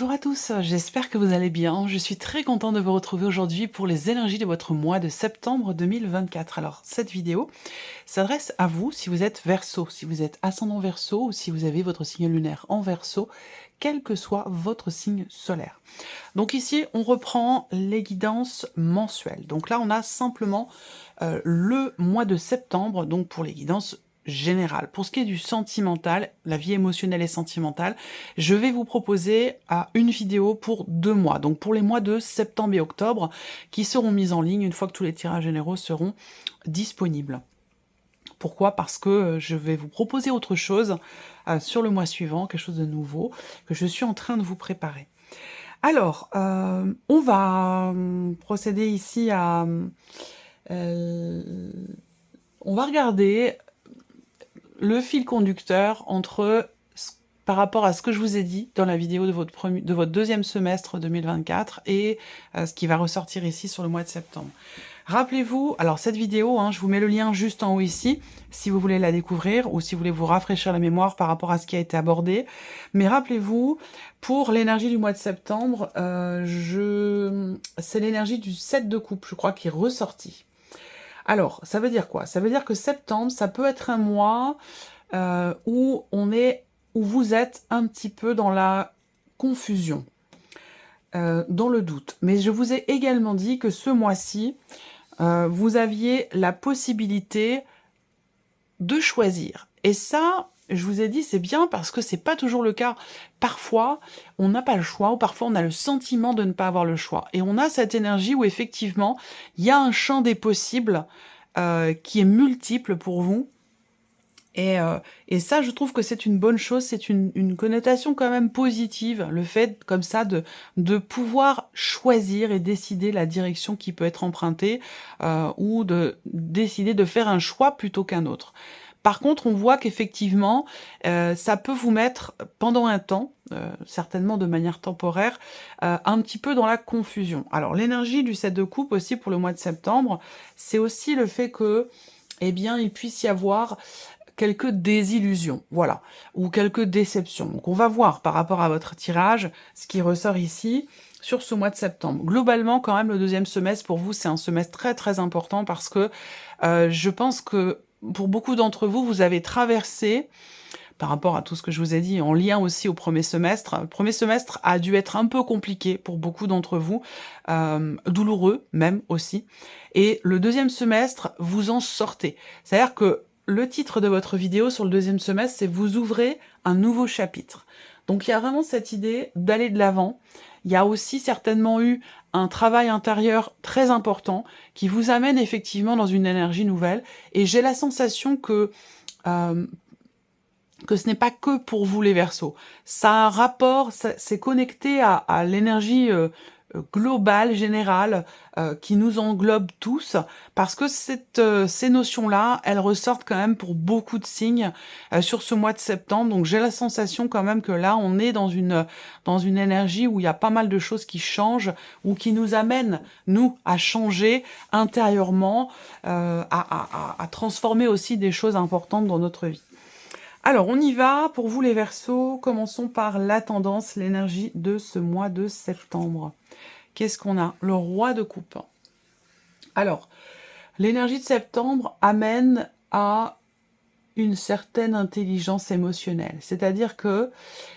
Bonjour à tous, j'espère que vous allez bien. Je suis très content de vous retrouver aujourd'hui pour les énergies de votre mois de septembre 2024. Alors, cette vidéo s'adresse à vous si vous êtes Verseau, si vous êtes ascendant Verseau ou si vous avez votre signe lunaire en Verseau, quel que soit votre signe solaire. Donc ici, on reprend les guidances mensuelles. Donc là, on a simplement le mois de septembre, donc pour les guidances générales. Pour ce qui est du sentimental, la vie émotionnelle et sentimentale, je vais vous proposer une vidéo pour 2 mois, donc pour les mois de septembre et octobre, qui seront mises en ligne une fois que tous les tirages généraux seront disponibles. Pourquoi? Parce que je vais vous proposer autre chose sur le mois suivant, quelque chose de nouveau, que je suis en train de vous préparer. Alors, on va procéder ici à... on va regarder le fil conducteur par rapport à ce que je vous ai dit dans la vidéo de votre deuxième semestre 2024 et ce qui va ressortir ici sur le mois de septembre. Rappelez-vous, alors cette vidéo, je vous mets le lien juste en haut ici, si vous voulez la découvrir ou si vous voulez vous rafraîchir la mémoire par rapport à ce qui a été abordé. Mais rappelez-vous, pour l'énergie du mois de septembre, c'est l'énergie du 7 de coupe, je crois, qui est ressorti. Alors, ça veut dire quoi? Ça veut dire que septembre, ça peut être un mois où vous êtes un petit peu dans la confusion, dans le doute. Mais je vous ai également dit que ce mois-ci, vous aviez la possibilité de choisir. Et ça, je vous ai dit, c'est bien parce que c'est pas toujours le cas. Parfois, on n'a pas le choix ou parfois on a le sentiment de ne pas avoir le choix. Et on a cette énergie où effectivement, il y a un champ des possibles qui est multiple pour vous. Et ça, je trouve que c'est une bonne chose, c'est une connotation quand même positive, le fait comme ça de pouvoir choisir et décider la direction qui peut être empruntée ou de décider de faire un choix plutôt qu'un autre. Par contre, on voit qu'effectivement, ça peut vous mettre pendant un temps, certainement de manière temporaire, un petit peu dans la confusion. Alors, l'énergie du 7 de coupe aussi pour le mois de septembre, c'est aussi le fait que, eh bien, il puisse y avoir quelques désillusions, voilà, ou quelques déceptions. Donc on va voir par rapport à votre tirage, ce qui ressort ici, sur ce mois de septembre. Globalement, quand même, le deuxième semestre, pour vous, c'est un semestre très très important parce que je pense que pour beaucoup d'entre vous, vous avez traversé, par rapport à tout ce que je vous ai dit, en lien aussi au premier semestre. Le premier semestre a dû être un peu compliqué pour beaucoup d'entre vous, douloureux même aussi. Et le deuxième semestre, vous en sortez. C'est-à-dire que le titre de votre vidéo sur le deuxième semestre, c'est « Vous ouvrez un nouveau chapitre ». Donc il y a vraiment cette idée d'aller de l'avant. Il y a aussi certainement eu un travail intérieur très important qui vous amène effectivement dans une énergie nouvelle. Et j'ai la sensation que ce n'est pas que pour vous les Verseaux. Ça a un rapport, c'est connecté à l'énergie globale, générale, qui nous englobe tous, parce que ces notions-là, elles ressortent quand même pour beaucoup de signes sur ce mois de septembre. Donc j'ai la sensation quand même que là, on est dans une énergie où il y a pas mal de choses qui changent, ou qui nous amènent, nous, à changer intérieurement, à transformer aussi des choses importantes dans notre vie. Alors, on y va. Pour vous, les Verseaux, commençons par la tendance, l'énergie de ce mois de septembre. Qu'est-ce qu'on a? Le roi de coupe. Alors, l'énergie de septembre amène à une certaine intelligence émotionnelle. C'est-à-dire que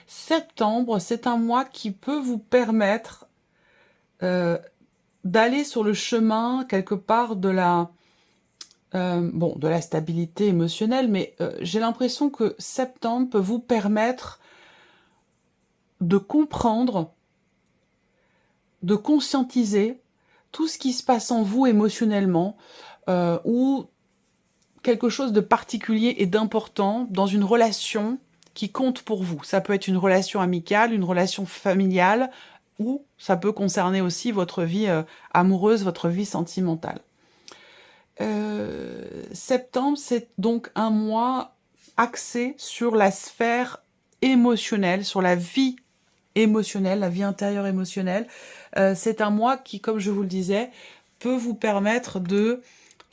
septembre, c'est un mois qui peut vous permettre d'aller sur le chemin, quelque part, de la stabilité émotionnelle, mais j'ai l'impression que septembre peut vous permettre de comprendre, de conscientiser tout ce qui se passe en vous émotionnellement, ou quelque chose de particulier et d'important dans une relation qui compte pour vous. Ça peut être une relation amicale, une relation familiale, ou ça peut concerner aussi votre vie amoureuse, votre vie sentimentale. Septembre, c'est donc un mois axé sur la sphère émotionnelle, sur la vie émotionnelle, la vie intérieure émotionnelle. C'est un mois qui, comme je vous le disais, peut vous permettre de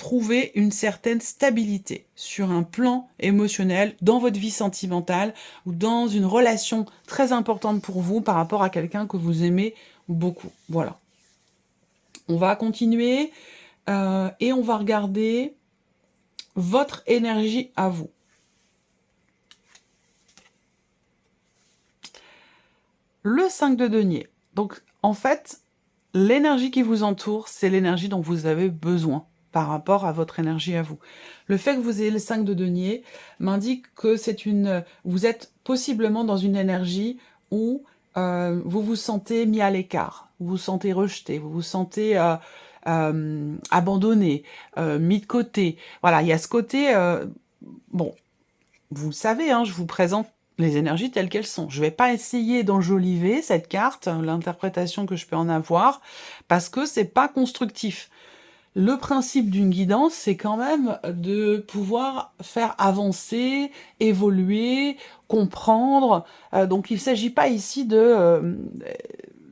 trouver une certaine stabilité sur un plan émotionnel, dans votre vie sentimentale ou dans une relation très importante pour vous par rapport à quelqu'un que vous aimez beaucoup. Voilà. On va continuer et on va regarder votre énergie à vous. Le 5 de denier. Donc, en fait, l'énergie qui vous entoure, c'est l'énergie dont vous avez besoin par rapport à votre énergie à vous. Le fait que vous ayez le 5 de denier m'indique que vous êtes possiblement dans une énergie où vous vous sentez mis à l'écart, vous vous sentez rejeté, vous vous sentez abandonné, mis de côté. Voilà, il y a ce côté, bon, vous le savez, hein, je vous présente les énergies telles qu'elles sont. Je ne vais pas essayer d'enjoliver cette carte, l'interprétation que je peux en avoir, parce que c'est pas constructif. Le principe d'une guidance, c'est quand même de pouvoir faire avancer, évoluer, comprendre. Donc il ne s'agit pas ici de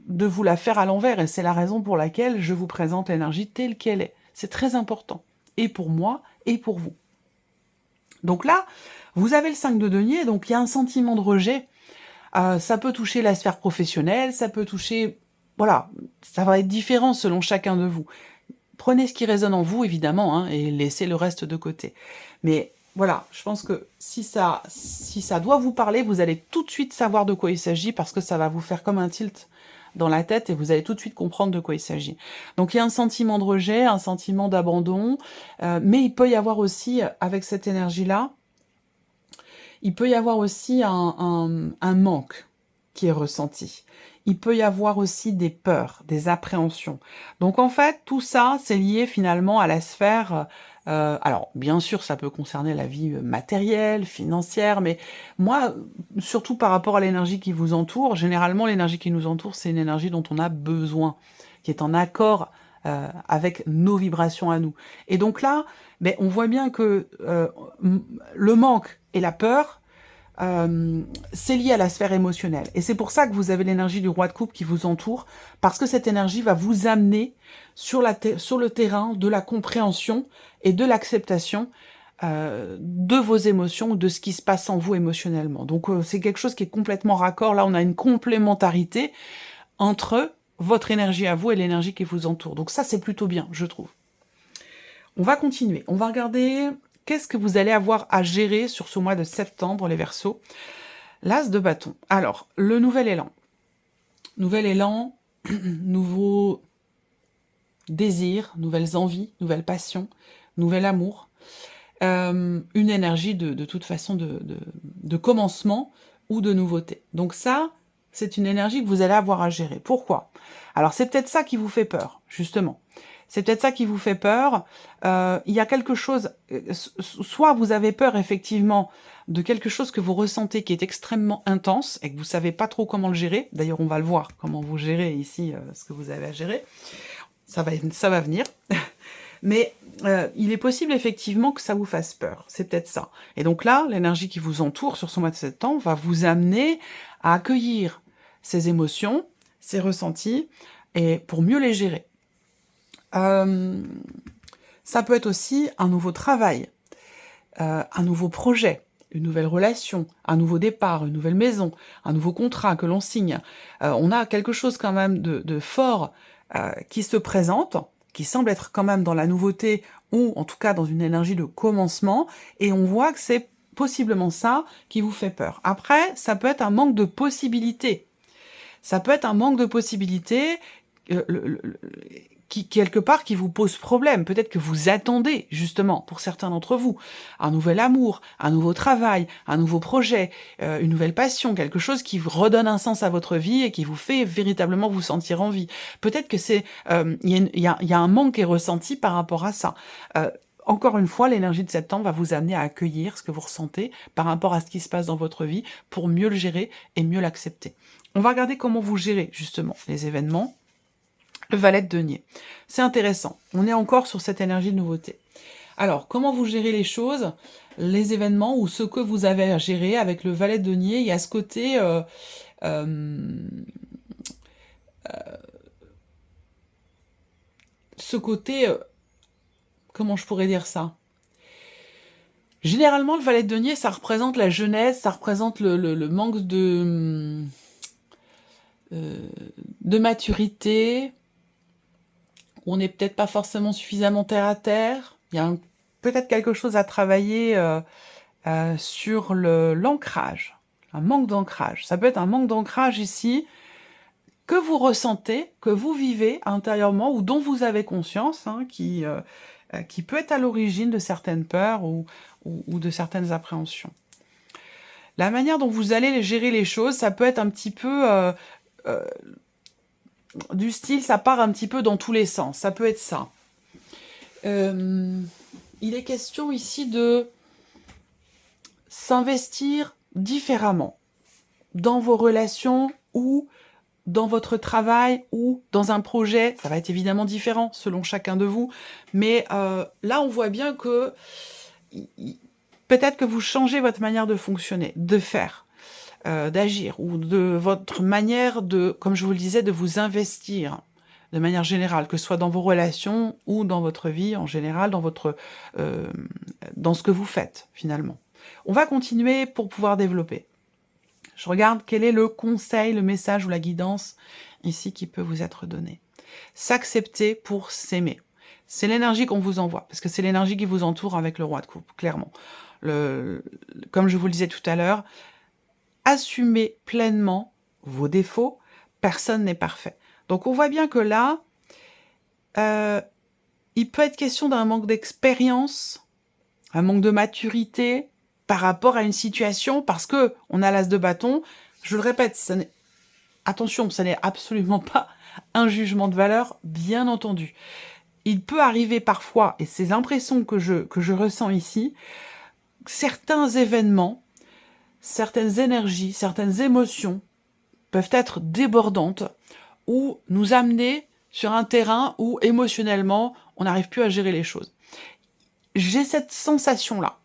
vous la faire à l'envers, et c'est la raison pour laquelle je vous présente l'énergie telle qu'elle est. C'est très important, et pour moi, et pour vous. Donc là, vous avez le 5 de denier, donc il y a un sentiment de rejet. Ça peut toucher la sphère professionnelle, ça peut toucher... Voilà, ça va être différent selon chacun de vous. Prenez ce qui résonne en vous, évidemment, hein, et laissez le reste de côté. Mais voilà, je pense que si ça doit vous parler, vous allez tout de suite savoir de quoi il s'agit, parce que ça va vous faire comme un tilt dans la tête, et vous allez tout de suite comprendre de quoi il s'agit. Donc il y a un sentiment de rejet, un sentiment d'abandon, mais il peut y avoir aussi, avec cette énergie-là, il peut y avoir aussi un manque qui est ressenti. Il peut y avoir aussi des peurs, des appréhensions. Donc en fait, tout ça, c'est lié finalement à la sphère... alors, bien sûr, ça peut concerner la vie matérielle, financière, mais moi, surtout par rapport à l'énergie qui vous entoure, généralement, l'énergie qui nous entoure, c'est une énergie dont on a besoin, qui est en accord avec nos vibrations à nous. Et donc là, ben, on voit bien que le manque et la peur, c'est lié à la sphère émotionnelle. Et c'est pour ça que vous avez l'énergie du roi de coupe qui vous entoure, parce que cette énergie va vous amener sur le terrain de la compréhension et de l'acceptation de vos émotions ou de ce qui se passe en vous émotionnellement. Donc c'est quelque chose qui est complètement raccord. Là, on a une complémentarité entre votre énergie à vous et l'énergie qui vous entoure. Donc ça, c'est plutôt bien, je trouve. On va continuer. On va regarder qu'est-ce que vous allez avoir à gérer sur ce mois de septembre, les Verseaux. L'As de bâton. Alors, le nouvel élan. Nouvel élan, nouveau désir, nouvelles envies, nouvelles passions, nouvel amour. Une énergie de toute façon de commencement ou de nouveauté. Donc ça, c'est une énergie que vous allez avoir à gérer. Pourquoi? Alors c'est peut-être ça qui vous fait peur, justement. C'est peut-être ça qui vous fait peur. Il y a quelque chose, soit vous avez peur effectivement de quelque chose que vous ressentez qui est extrêmement intense et que vous savez pas trop comment le gérer. D'ailleurs, on va le voir, comment vous gérez ici ce que vous avez à gérer. Ça va venir. Mais il est possible effectivement que ça vous fasse peur. C'est peut-être ça. Et donc là, l'énergie qui vous entoure sur ce mois de septembre va vous amener à accueillir ces émotions, ces ressentis, et pour mieux les gérer. Ça peut être aussi un nouveau travail, un nouveau projet, une nouvelle relation, un nouveau départ, une nouvelle maison, un nouveau contrat que l'on signe. On a quelque chose quand même de fort qui se présente, qui semble être quand même dans la nouveauté, ou en tout cas dans une énergie de commencement, et on voit que c'est possiblement ça qui vous fait peur. Après, ça peut être un manque de possibilités. Ça peut être un manque de possibilités qui, quelque part, qui vous pose problème. Peut-être que vous attendez, justement, pour certains d'entre vous, un nouvel amour, un nouveau travail, un nouveau projet, une nouvelle passion, quelque chose qui vous redonne un sens à votre vie et qui vous fait véritablement vous sentir en vie. Peut-être que il y a un manque qui est ressenti par rapport à ça. Encore une fois, l'énergie de septembre va vous amener à accueillir ce que vous ressentez par rapport à ce qui se passe dans votre vie pour mieux le gérer et mieux l'accepter. On va regarder comment vous gérez, justement, les événements. Le valet de denier. C'est intéressant. On est encore sur cette énergie de nouveauté. Alors, comment vous gérez les choses, les événements ou ce que vous avez à gérer avec le valet de denier? Il y a ce côté... comment je pourrais dire ça? Généralement, le valet de denier, ça représente la jeunesse, ça représente le manque de maturité. On n'est peut-être pas forcément suffisamment terre à terre. Il y a peut-être quelque chose à travailler sur l'ancrage, un manque d'ancrage. Ça peut être un manque d'ancrage ici que vous ressentez, que vous vivez intérieurement ou dont vous avez conscience, hein, qui peut être à l'origine de certaines peurs ou de certaines appréhensions. La manière dont vous allez gérer les choses, ça peut être un petit peu du style, ça part un petit peu dans tous les sens. Ça peut être ça. Il est question ici de s'investir différemment dans vos relations ou dans votre travail ou dans un projet. Ça va être évidemment différent selon chacun de vous, mais là on voit bien que peut-être que vous changez votre manière de fonctionner, de faire, d'agir, ou de votre manière de, comme je vous le disais, de vous investir de manière générale, que ce soit dans vos relations ou dans votre vie en général, dans ce que vous faites finalement. On va continuer pour pouvoir développer. Je regarde quel est le conseil, le message ou la guidance ici qui peut vous être donné. S'accepter pour s'aimer. C'est l'énergie qu'on vous envoie, parce que c'est l'énergie qui vous entoure avec le roi de coupe, clairement. Comme je vous le disais tout à l'heure, assumez pleinement vos défauts. Personne n'est parfait. Donc on voit bien que là, il peut être question d'un manque d'expérience, un manque de maturité par rapport à une situation, parce que on a l'as de bâton. Je le répète, attention, ça n'est absolument pas un jugement de valeur, bien entendu. Il peut arriver parfois, et c'est l'impression que je ressens ici, certains événements, certaines énergies, certaines émotions peuvent être débordantes ou nous amener sur un terrain où émotionnellement, on n'arrive plus à gérer les choses. J'ai cette sensation-là.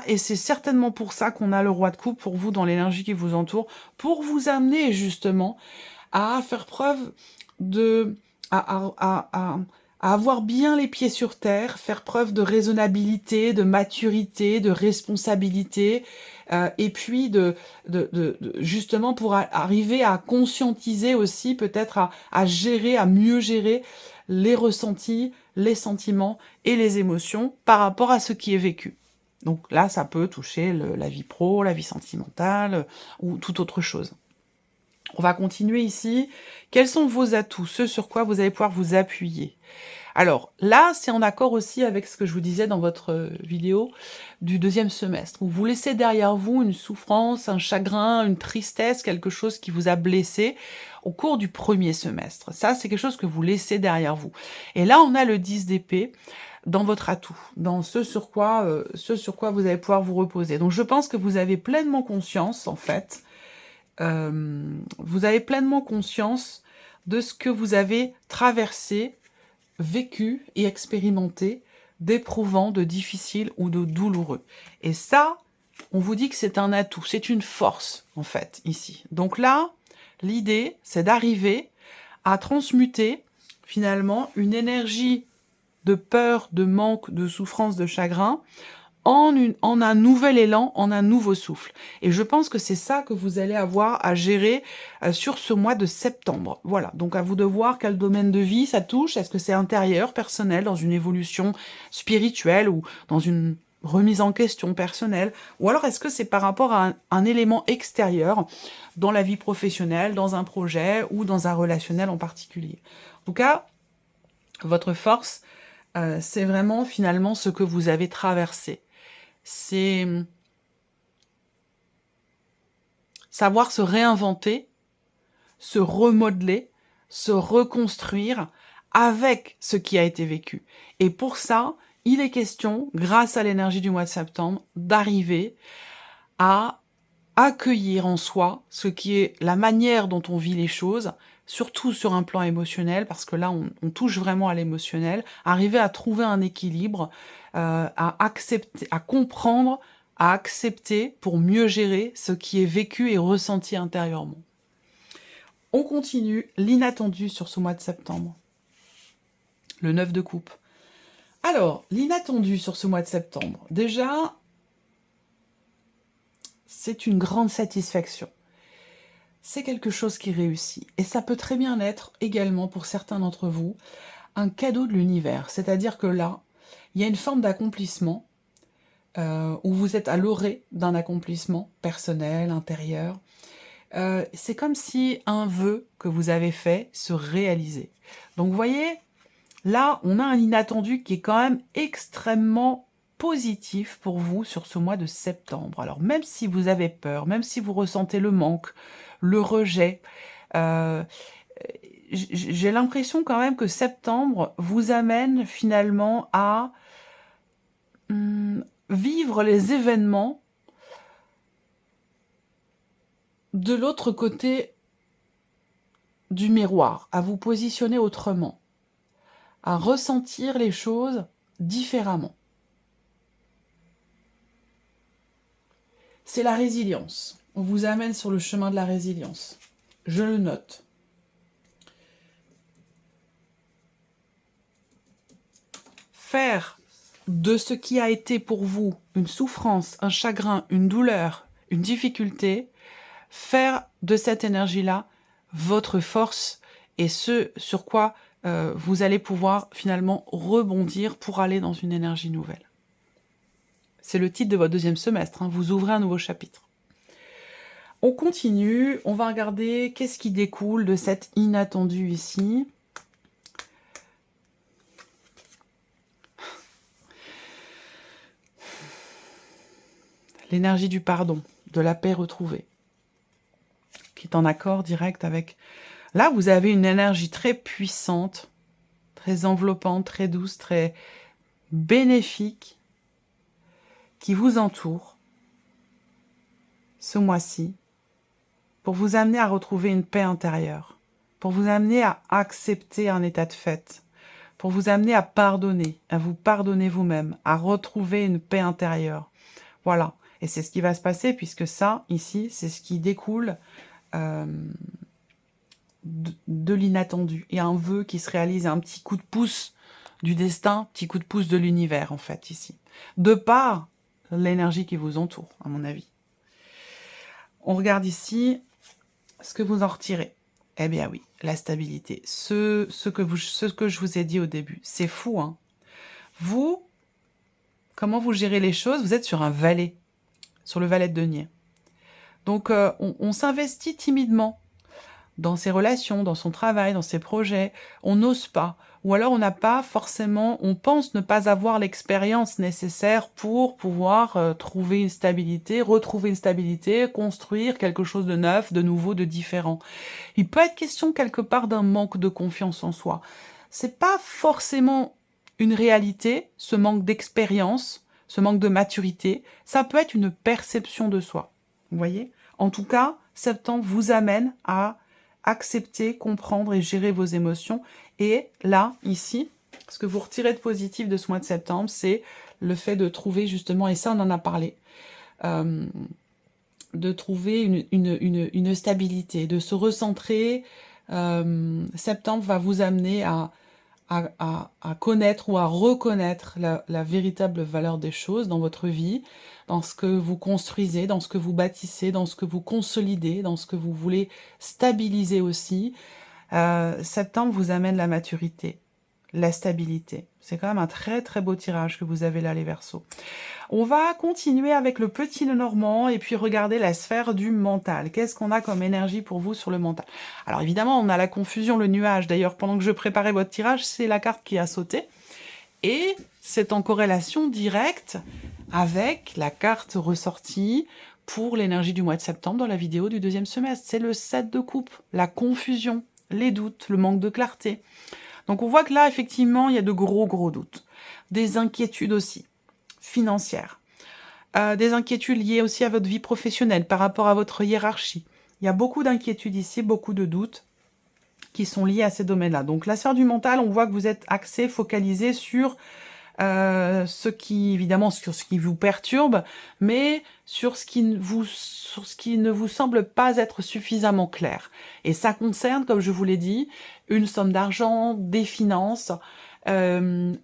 Et c'est certainement pour ça qu'on a le roi de coupe pour vous dans l'énergie qui vous entoure, pour vous amener justement à faire preuve à avoir bien les pieds sur terre, faire preuve de raisonnabilité, de maturité, de responsabilité, et puis justement pour arriver à conscientiser aussi, peut-être à gérer, à mieux gérer les ressentis, les sentiments et les émotions par rapport à ce qui est vécu. Donc là, ça peut toucher la vie pro, la vie sentimentale ou toute autre chose. On va continuer ici. Quels sont vos atouts, ce sur quoi vous allez pouvoir vous appuyer? Alors là, c'est en accord aussi avec ce que je vous disais dans votre vidéo du deuxième semestre, où vous laissez derrière vous une souffrance, un chagrin, une tristesse, quelque chose qui vous a blessé au cours du premier semestre. Ça, c'est quelque chose que vous laissez derrière vous. Et là, on a le 10 d'épée dans votre atout, dans ce sur quoi vous allez pouvoir vous reposer. Donc je pense que vous avez pleinement conscience, en fait, vous avez pleinement conscience de ce que vous avez traversé, vécu et expérimenté d'éprouvant, de difficile ou de douloureux. Et ça, on vous dit que c'est un atout, c'est une force, en fait, ici. Donc là, l'idée, c'est d'arriver à transmuter, finalement, une énergie de peur, de manque, de souffrance, de chagrin, en un nouvel élan, en un nouveau souffle. Et je pense que c'est ça que vous allez avoir à gérer sur ce mois de septembre. Voilà, donc à vous de voir quel domaine de vie ça touche. Est-ce que c'est intérieur, personnel, dans une évolution spirituelle ou dans une remise en question personnelle, ou alors est-ce que c'est par rapport à un élément extérieur dans la vie professionnelle, dans un projet ou dans un relationnel en particulier. En tout cas, votre force, c'est vraiment finalement ce que vous avez traversé. C'est savoir se réinventer, se remodeler, se reconstruire avec ce qui a été vécu. Et pour ça, il est question, grâce à l'énergie du mois de septembre, d'arriver à accueillir en soi ce qui est la manière dont on vit les choses, surtout sur un plan émotionnel, parce que là, on touche vraiment à l'émotionnel, arriver à trouver un équilibre, à accepter, à comprendre, à accepter pour mieux gérer ce qui est vécu et ressenti intérieurement. On continue l'inattendu sur ce mois de septembre. Le 9 de coupe. Alors, l'inattendu sur ce mois de septembre. Déjà, c'est une grande satisfaction. C'est quelque chose qui réussit. Et ça peut très bien être également, pour certains d'entre vous, un cadeau de l'univers. C'est-à-dire que là, il y a une forme d'accomplissement où vous êtes à l'orée d'un accomplissement personnel, intérieur. C'est comme si un vœu que vous avez fait se réalisait. Donc vous voyez, là, on a un inattendu qui est quand même extrêmement positif pour vous sur ce mois de septembre. Alors même si vous avez peur, même si vous ressentez le manque, le rejet, j'ai l'impression quand même que septembre vous amène finalement à vivre les événements de l'autre côté du miroir, à vous positionner autrement, à ressentir les choses différemment. C'est la résilience. On vous amène sur le chemin de la résilience. Je le note. Faire de ce qui a été pour vous une souffrance, un chagrin, une douleur, une difficulté, faire de cette énergie-là votre force et ce sur quoi vous allez pouvoir finalement rebondir pour aller dans une énergie nouvelle. C'est le titre de votre deuxième semestre, hein, vous ouvrez un nouveau chapitre. On continue, on va regarder qu'est-ce qui découle de cet inattendu ici. L'énergie du pardon, de la paix retrouvée, qui est en accord direct avec... Là, vous avez une énergie très puissante, très enveloppante, très douce, très bénéfique, qui vous entoure ce mois-ci, pour vous amener à retrouver une paix intérieure, pour vous amener à accepter un état de fait, pour vous amener à pardonner, à vous pardonner vous-même, à retrouver une paix intérieure. Voilà, et c'est ce qui va se passer, puisque ça, ici, c'est ce qui découle de l'inattendu, et un vœu qui se réalise, un petit coup de pouce du destin, petit coup de pouce de l'univers, en fait, ici. De par l'énergie qui vous entoure, à mon avis. On regarde ici ce que vous en retirez. Eh bien oui, la stabilité. Ce que je vous ai dit au début, c'est fou, hein. Vous, comment vous gérez les choses? Vous êtes sur un valet, sur le valet de denier. Donc, on s'investit timidement dans ses relations, dans son travail, dans ses projets. On n'ose pas. Ou alors on n'a pas forcément, on pense ne pas avoir l'expérience nécessaire pour pouvoir trouver une stabilité, retrouver une stabilité, construire quelque chose de neuf, de nouveau, de différent. Il peut être question quelque part d'un manque de confiance en soi. C'est pas forcément une réalité, ce manque d'expérience, ce manque de maturité. Ça peut être une perception de soi. Vous voyez? En tout cas, septembre vous amène à accepter, comprendre et gérer vos émotions. Et là, ici, ce que vous retirez de positif de ce mois de septembre, c'est le fait de trouver justement, et ça on en a parlé, de trouver une stabilité, de se recentrer. Septembre va vous amener à connaître ou à reconnaître la véritable valeur des choses dans votre vie, dans ce que vous construisez, dans ce que vous bâtissez, dans ce que vous consolidez, dans ce que vous voulez stabiliser aussi. Septembre vous amène la maturité, la stabilité. C'est quand même un très très beau tirage que vous avez là, les Verseaux. On va continuer avec le petit Lenormand et puis regarder la sphère du mental. Qu'est-ce qu'on a comme énergie pour vous sur le mental? Alors évidemment, on a la confusion, le nuage. D'ailleurs, pendant que je préparais votre tirage, c'est la carte qui a sauté. Et c'est en corrélation directe avec la carte ressortie pour l'énergie du mois de septembre dans la vidéo du deuxième semestre. C'est le 7 de coupe, la confusion, les doutes, le manque de clarté. Donc on voit que là, effectivement, il y a de gros doutes. Des inquiétudes aussi, financières. Des inquiétudes liées aussi à votre vie professionnelle, par rapport à votre hiérarchie. Il y a beaucoup d'inquiétudes ici, beaucoup de doutes qui sont liés à ces domaines-là. Donc la sphère du mental, on voit que vous êtes axé, focalisé sur ce qui, évidemment, sur ce qui vous perturbe, mais sur ce qui ne vous semble pas être suffisamment clair. Et ça concerne, comme je vous l'ai dit, une somme d'argent, des finances, un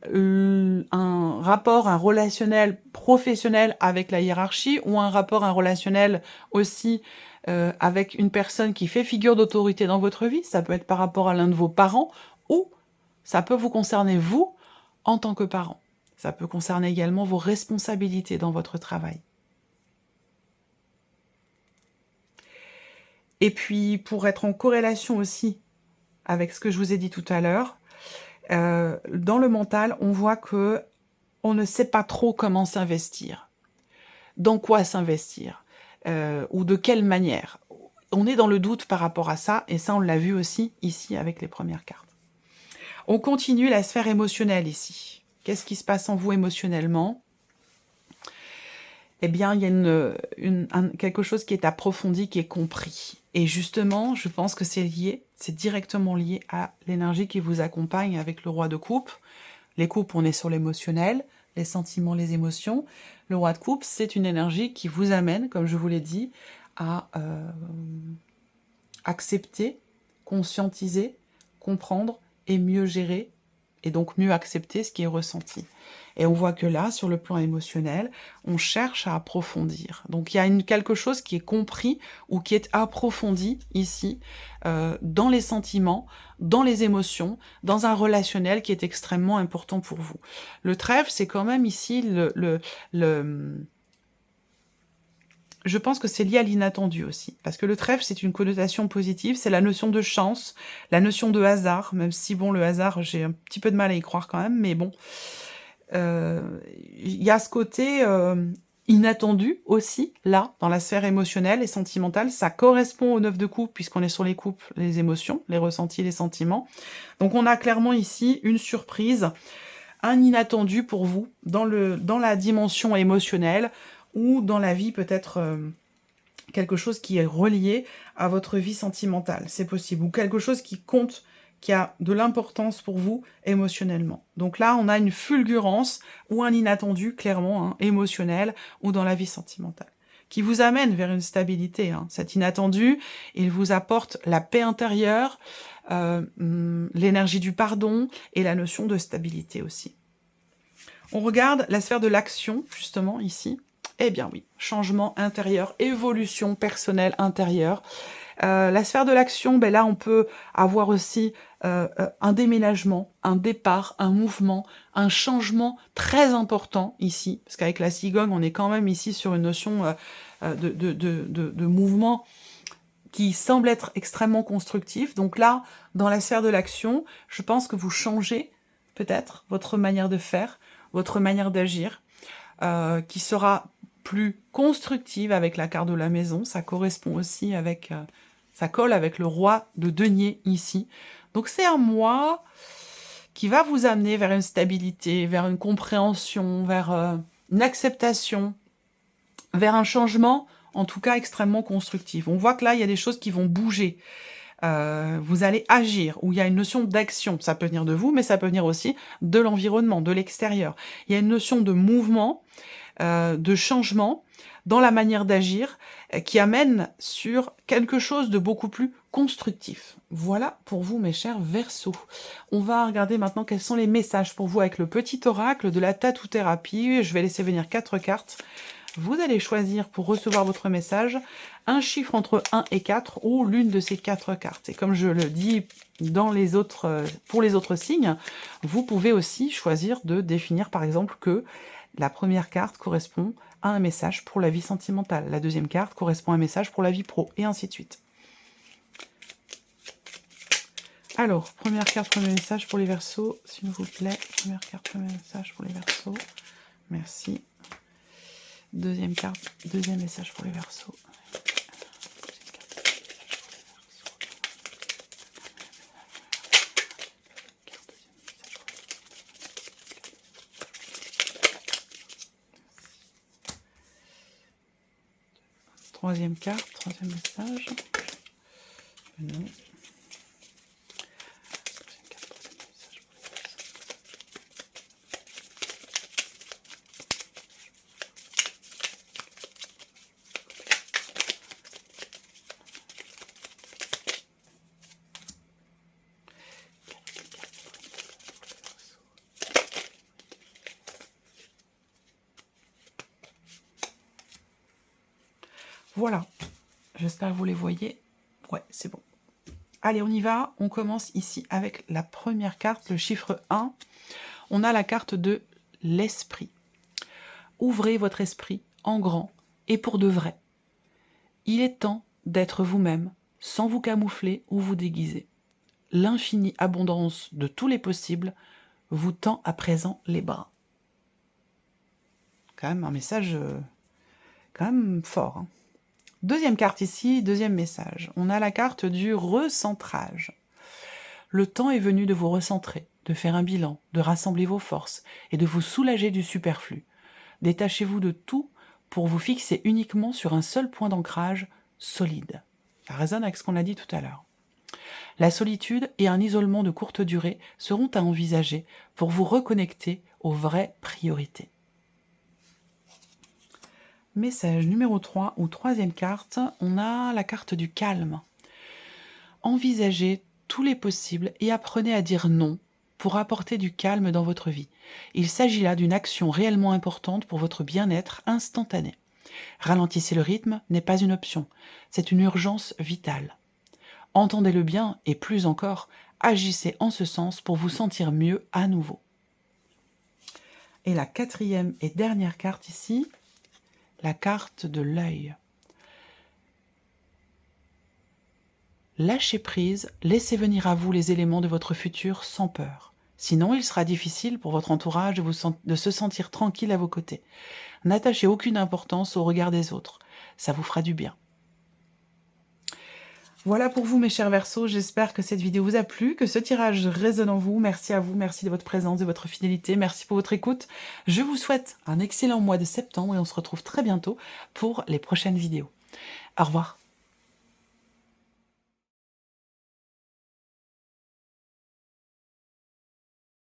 rapport, un relationnel professionnel avec la hiérarchie ou un rapport, un relationnel aussi avec une personne qui fait figure d'autorité dans votre vie. Ça peut être par rapport à l'un de vos parents ou ça peut vous concerner vous en tant que parent. Ça peut concerner également vos responsabilités dans votre travail. Et puis, pour être en corrélation aussi avec ce que je vous ai dit tout à l'heure, dans le mental, on voit que on ne sait pas trop comment s'investir. Dans quoi s'investir ou de quelle manière. On est dans le doute par rapport à ça, et ça, on l'a vu aussi ici avec les premières cartes. On continue la sphère émotionnelle ici. Qu'est-ce qui se passe en vous émotionnellement? Eh bien, il y a quelque chose qui est approfondi, qui est compris. Et justement, je pense que c'est directement lié à l'énergie qui vous accompagne avec le roi de coupe. Les coupes, on est sur l'émotionnel, les sentiments, les émotions. Le roi de coupe, c'est une énergie qui vous amène, comme je vous l'ai dit, à accepter, conscientiser, comprendre et mieux gérer, et donc mieux accepter ce qui est ressenti. Et on voit que là, sur le plan émotionnel, on cherche à approfondir. Donc il y a quelque chose qui est compris ou qui est approfondi ici, dans les sentiments, dans les émotions, dans un relationnel qui est extrêmement important pour vous. Le trèfle, c'est quand même ici je pense que c'est lié à l'inattendu aussi, parce que le trèfle, c'est une connotation positive, c'est la notion de chance, la notion de hasard, même si, bon, le hasard, j'ai un petit peu de mal à y croire quand même, mais bon. Il y a ce côté inattendu aussi, là, dans la sphère émotionnelle et sentimentale. Ça correspond au 9 de coupe, puisqu'on est sur les coupes, les émotions, les ressentis, les sentiments. Donc on a clairement ici une surprise, un inattendu pour vous, dans la dimension émotionnelle, ou dans la vie peut-être quelque chose qui est relié à votre vie sentimentale, c'est possible, ou quelque chose qui compte, qui a de l'importance pour vous émotionnellement. Donc là, on a une fulgurance ou un inattendu, clairement, hein, émotionnel, ou dans la vie sentimentale, qui vous amène vers une stabilité. Hein. Cet inattendu, il vous apporte la paix intérieure, l'énergie du pardon, et la notion de stabilité aussi. On regarde la sphère de l'action, justement, ici. Eh bien oui, changement intérieur, évolution personnelle intérieure. La sphère de l'action, ben là, on peut avoir aussi un déménagement, un départ, un mouvement, un changement très important ici, parce qu'avec la cigogne, on est quand même ici sur une notion de mouvement qui semble être extrêmement constructif. Donc là, dans la sphère de l'action, je pense que vous changez peut-être votre manière de faire, votre manière d'agir, qui sera plus constructive avec la carte de la maison. Ça correspond aussi avec... ça colle avec le roi de denier ici. Donc c'est un mois qui va vous amener vers une stabilité, vers une compréhension, vers une acceptation, vers un changement, en tout cas extrêmement constructif. On voit que là, il y a des choses qui vont bouger. Vous allez agir, où il y a une notion d'action. Ça peut venir de vous, mais ça peut venir aussi de l'environnement, de l'extérieur. Il y a une notion de mouvement, de changement dans la manière d'agir qui amène sur quelque chose de beaucoup plus constructif. Voilà pour vous, mes chers Verseaux. On va regarder maintenant quels sont les messages pour vous avec le petit oracle de la tatou-thérapie. Je vais laisser venir 4 cartes. Vous allez choisir pour recevoir votre message un chiffre entre 1 et 4 ou l'une de ces 4 cartes. Et comme je le dis dans les autres, pour les autres signes, vous pouvez aussi choisir de définir par exemple que la première carte correspond à un message pour la vie sentimentale. La deuxième carte correspond à un message pour la vie pro, et ainsi de suite. Alors, première carte, premier message pour les Verseaux, s'il vous plaît. Première carte, premier message pour les Verseaux. Merci. Deuxième carte, deuxième message pour les Verseaux. Troisième carte, troisième message. Non. Voilà, j'espère que vous les voyez. Ouais, c'est bon. Allez, on y va. On commence ici avec la première carte, le chiffre 1. On a la carte de l'esprit. Ouvrez votre esprit en grand et pour de vrai. Il est temps d'être vous-même, sans vous camoufler ou vous déguiser. L'infinie abondance de tous les possibles vous tend à présent les bras. Quand même un message quand même fort. Hein. Deuxième carte ici, deuxième message. On a la carte du recentrage. Le temps est venu de vous recentrer, de faire un bilan, de rassembler vos forces et de vous soulager du superflu. Détachez-vous de tout pour vous fixer uniquement sur un seul point d'ancrage solide. Ça résonne avec ce qu'on a dit tout à l'heure. La solitude et un isolement de courte durée seront à envisager pour vous reconnecter aux vraies priorités. Message numéro 3 ou troisième carte, on a la carte du calme. Envisagez tous les possibles et apprenez à dire non pour apporter du calme dans votre vie. Il s'agit là d'une action réellement importante pour votre bien-être instantané. Ralentissez le rythme n'est pas une option, c'est une urgence vitale. Entendez-le bien et plus encore, agissez en ce sens pour vous sentir mieux à nouveau. Et la quatrième et dernière carte ici, la carte de l'œil. Lâchez prise, laissez venir à vous les éléments de votre futur sans peur. Sinon, il sera difficile pour votre entourage de se sentir tranquille à vos côtés. N'attachez aucune importance au regard des autres. Ça vous fera du bien. Voilà pour vous mes chers Verseaux, j'espère que cette vidéo vous a plu, que ce tirage résonne en vous. Merci à vous, merci de votre présence, de votre fidélité, merci pour votre écoute. Je vous souhaite un excellent mois de septembre et on se retrouve très bientôt pour les prochaines vidéos. Au revoir.